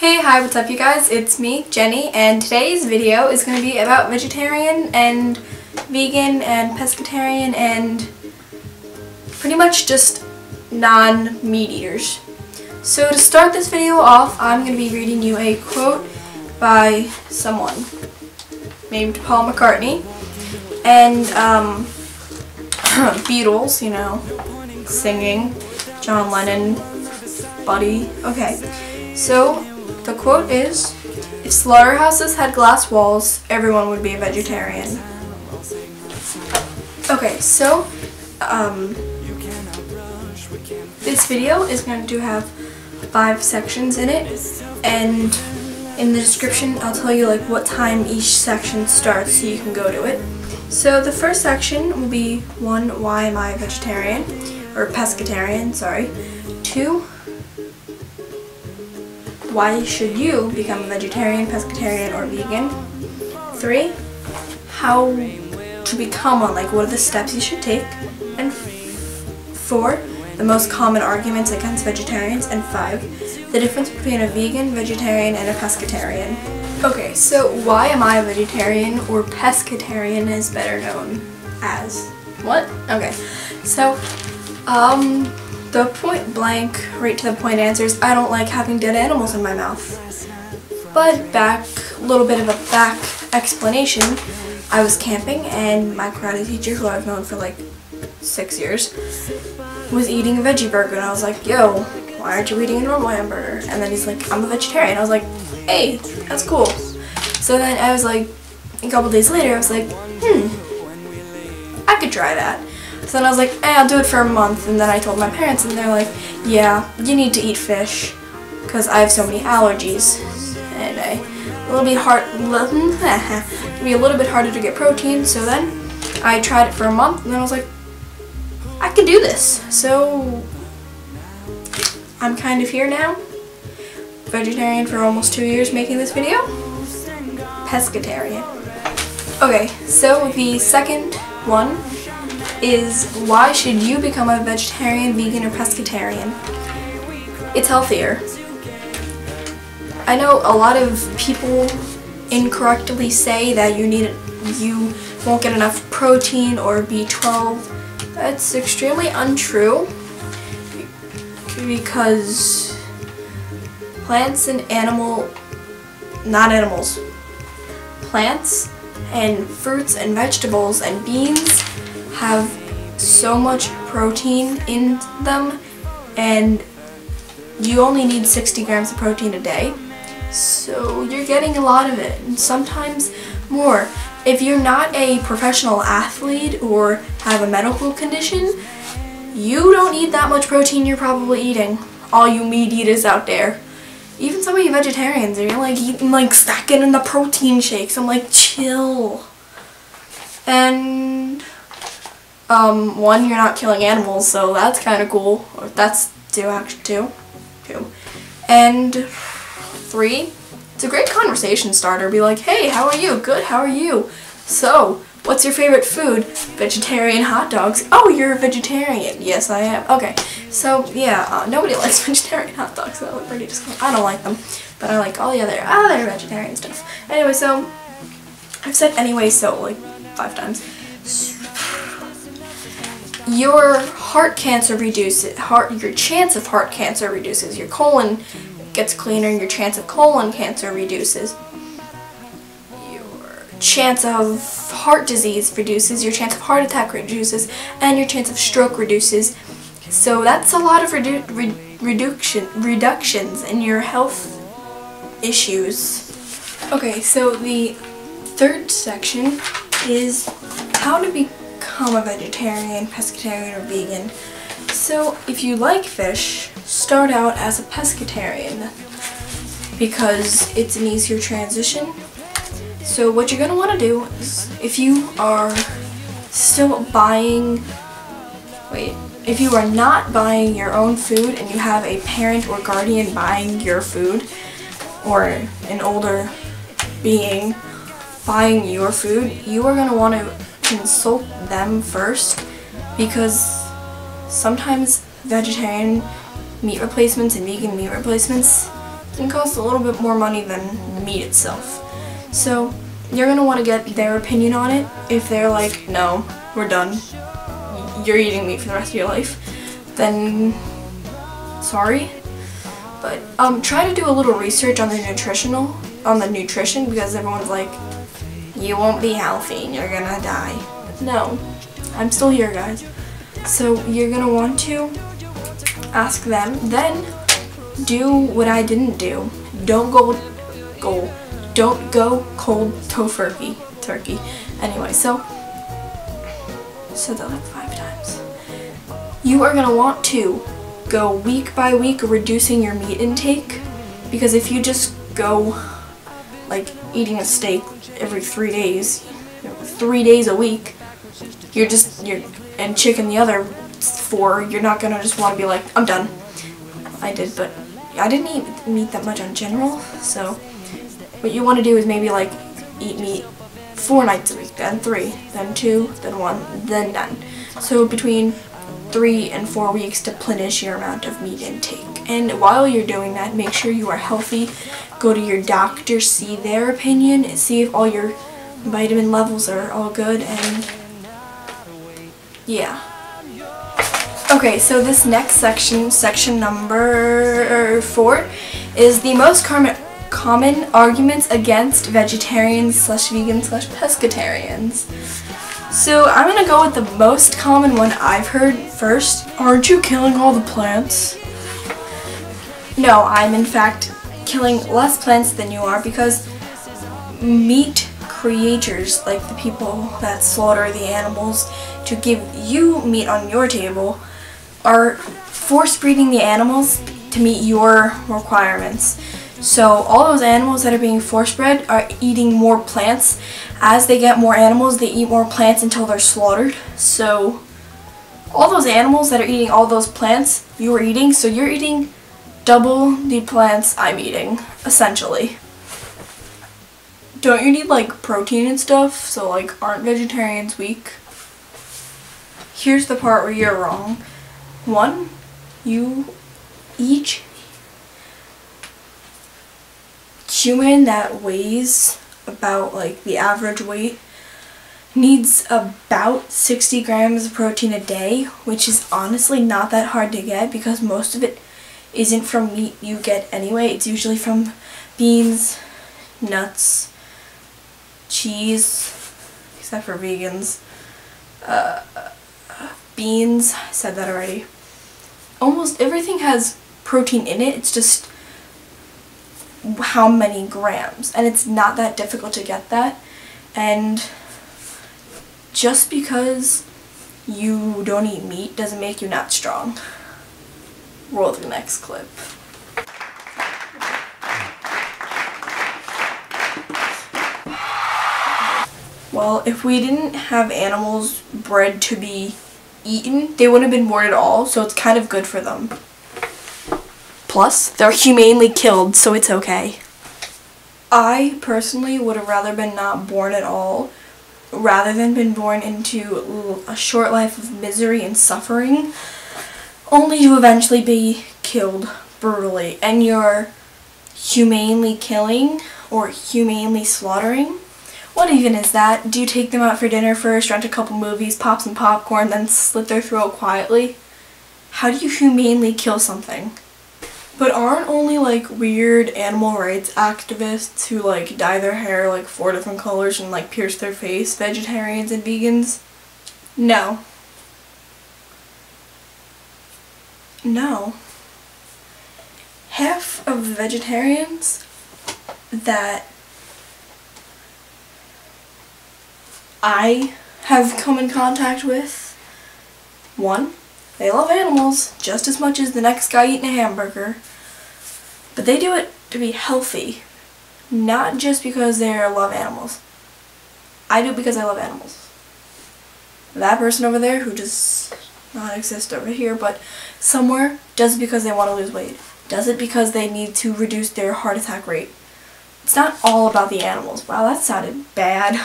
Hey, hi, what's up you guys? It's me, Jenny, and today's video is going to be about vegetarian and vegan and pescatarian and pretty much just non-meat eaters. So to start this video off, I'm going to be reading you a quote by someone named Paul McCartney. And Beatles, you know, singing, John Lennon, Buddy. Okay, so the quote is, "If slaughterhouses had glass walls, everyone would be a vegetarian." Okay, so this video is going to have 5 sections in it, and in the description I'll tell you like what time each section starts so you can go to it. So the first section will be 1, why am I a vegetarian? Or pescatarian, sorry. 2, why should you become a vegetarian, pescatarian, or vegan? 3, how to become one, like what are the steps you should take? And 4, the most common arguments against vegetarians. And 5, the difference between a vegan, vegetarian, and a pescatarian. Okay, so why am I a vegetarian, or pescatarian is better known as. What? Okay, so the point blank, right to the point answers, I don't like having dead animals in my mouth. But a little bit of a back explanation, I was camping and my karate teacher, who I've known for like 6 years, was eating a veggie burger, and I was like, yo, why aren't you eating a normal hamburger? And then he's like, I'm a vegetarian. I was like, hey, that's cool. So then I was like, a couple days later, I was like, I could try that. So then I was like, hey, I'll do it for a month, and then I told my parents, and they're like, yeah, you need to eat fish, because I have so many allergies, and it'll be a little bit harder to get protein. So then I tried it for a month, and then I was like, I can do this. So I'm kind of here now, vegetarian for almost 2 years making this video, pescatarian. Okay, so the second one is, why should you become a vegetarian, vegan, or pescatarian? It's healthier. I know a lot of people incorrectly say that you won't get enough protein or B12. That's extremely untrue, because plants and plants and fruits and vegetables and beans have so much protein in them, and you only need 60 grams of protein a day, so you're getting a lot of it, and sometimes more. If you're not a professional athlete or have a medical condition, you don't need that much protein you're probably eating. All you meat eaters out there. Even some of you vegetarians, you're like eating, like stacking in the protein shakes. I'm like, chill. And one, you're not killing animals, so that's kind of cool. Or that's two. And 3, it's a great conversation starter. Be like, hey, how are you? Good, how are you? So, what's your favorite food? Vegetarian hot dogs. Oh, you're a vegetarian. Yes, I am. Okay, so yeah, nobody likes vegetarian hot dogs. That look pretty disgusting. I don't like them, but I like all the other vegetarian stuff. Anyway, so I've said anyway so like 5 times. Your heart cancer reduces. Your chance of heart cancer reduces. Your colon gets cleaner. Your chance of colon cancer reduces. Chance of heart disease reduces, your chance of heart attack reduces, and your chance of stroke reduces. So that's a lot of reductions in your health issues. Okay, so the third section is how to become a vegetarian, pescatarian, or vegan. So if you like fish, start out as a pescatarian because it's an easier transition. So what you're going to want to do is, if you are not buying your own food and you have a parent or guardian buying your food, or an older being buying your food, you are going to want to consult them first, because sometimes vegetarian meat replacements and vegan meat replacements and costs a little bit more money than the meat itself. So you're going to want to get their opinion on it. If they're like, no, we're done, you're eating meat for the rest of your life, then sorry. But try to do a little research on the nutrition, because everyone's like, you won't be healthy and you're gonna die. No, I'm still here, guys. So you're gonna want to ask them, then do what I didn't do. Don't go cold turkey. Anyway, so that like 5 times. You are gonna want to go week by week reducing your meat intake, because if you just go like eating a steak every 3 days, 3 days a week, and chicken the other 4, you're not gonna just want to be like, I'm done. I did, but I didn't eat meat that much in general. So what you want to do is maybe like eat meat 4 nights a week, then 3, then 2, then 1, then none. So between 3 and 4 weeks to replenish your amount of meat intake. And while you're doing that, make sure you are healthy. Go to your doctor, see their opinion, see if all your vitamin levels are all good, and yeah. Okay, so this next section number 4, is the most common arguments against vegetarians/vegans/pescatarians. So I'm gonna go with the most common one I've heard first. Aren't you killing all the plants? No, I'm in fact killing less plants than you are, because meat creators, like the people that slaughter the animals to give you meat on your table, are force breeding the animals to meet your requirements. So all those animals that are being force bred are eating more plants. As they get more animals, they eat more plants until they're slaughtered. So all those animals that are eating all those plants you are eating, so you're eating double the plants I'm eating, essentially. Don't you need like protein and stuff? So like, aren't vegetarians weak? Here's the part where you're wrong. 1, each human that weighs about like the average weight needs about 60 grams of protein a day, which is honestly not that hard to get, because most of it isn't from meat you get anyway. It's usually from beans, nuts, cheese, except for vegans, beans, I said that already. Almost everything has protein in it, it's just how many grams, and it's not that difficult to get that. And just because you don't eat meat doesn't make you not strong. Roll the next clip. Well, if we didn't have animals bred to be eaten, they wouldn't have been born at all, so it's kind of good for them. Plus, they're humanely killed, so it's okay. I personally would have rather been not born at all, rather than been born into a short life of misery and suffering, only to eventually be killed brutally. And you're humanely killing or humanely slaughtering? What even is that? Do you take them out for dinner first, rent a couple movies, pop some popcorn, then slit their throat quietly? How do you humanely kill something? But aren't only like weird animal rights activists who like dye their hair like 4 different colors and like pierce their face vegetarians and vegans? No. No. Half of the vegetarians that I have come in contact with, 1, they love animals just as much as the next guy eating a hamburger, but they do it to be healthy, not just because they love animals. I do it because I love animals. That person over there, who does not exist over here, but somewhere, does it because they want to lose weight. Does it because they need to reduce their heart attack rate. It's not all about the animals. Wow, that sounded bad.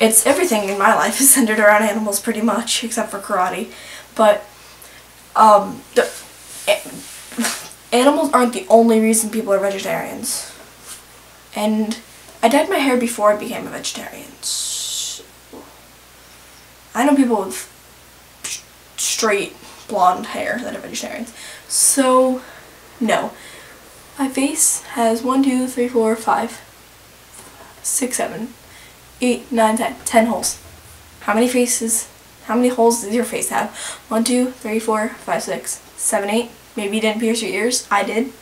It's everything in my life is centered around animals pretty much, except for karate. But animals aren't the only reason people are vegetarians. And I dyed my hair before I became a vegetarian. I know people with straight blonde hair that are vegetarians. So, no. My face has 1, 2, 3, 4, 5, 6, 7, 8, 9, 10. 10 holes. How many holes does your face have? 1, 2, 3, 4, 5, 6, 7, 8. Maybe you didn't pierce your ears. I did.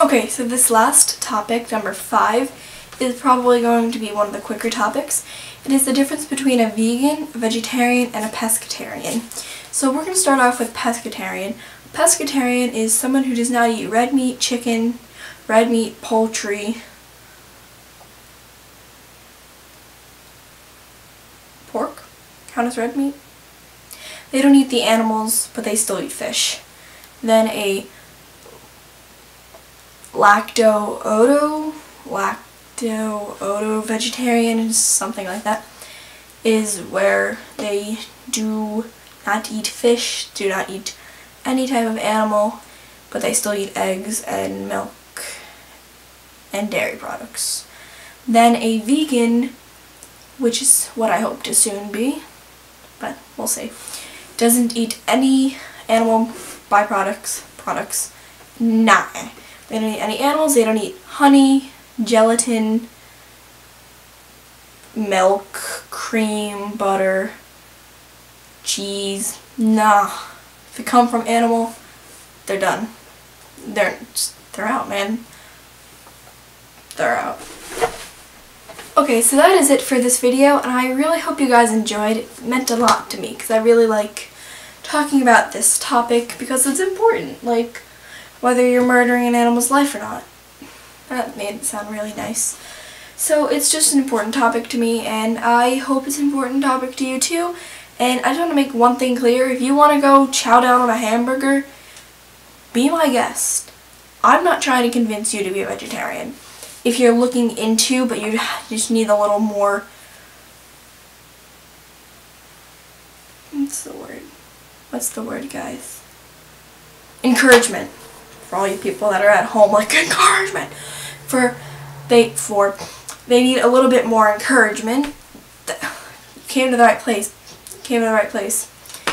Okay, so this last topic, number 5, is probably going to be one of the quicker topics. It is the difference between a vegan, a vegetarian, and a pescatarian. So we're going to start off with pescatarian. A pescatarian is someone who does not eat red meat, chicken, red meat, poultry, pork, count as red meat. They don't eat the animals, but they still eat fish. Then a lacto-ovo vegetarian, something like that, is where they do not eat fish, do not eat any type of animal, but they still eat eggs and milk and dairy products. Then a vegan, which is what I hope to soon be, but we'll see, doesn't eat any animal byproducts, nah. They don't eat any animals, they don't eat honey, gelatin, milk, cream, butter, cheese, nah. If they come from animal, they're done. They're out, man. They're out. Okay, so that is it for this video, and I really hope you guys enjoyed. It meant a lot to me, because I really like talking about this topic, because it's important, like, whether you're murdering an animal's life or not. That made it sound really nice. So it's just an important topic to me, and I hope it's an important topic to you too. And I just want to make one thing clear. If you want to go chow down on a hamburger, be my guest. I'm not trying to convince you to be a vegetarian. If you're looking into, but you just need a little more, what's the word, guys? Encouragement. For all you people that are at home, like, encouragement. They need a little bit more encouragement. You came to the right place.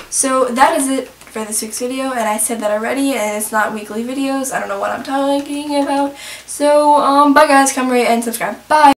So that is it for this week's video, and I said that already, and it's not weekly videos. I don't know what I'm talking about. So, bye guys, come rate and subscribe. Bye!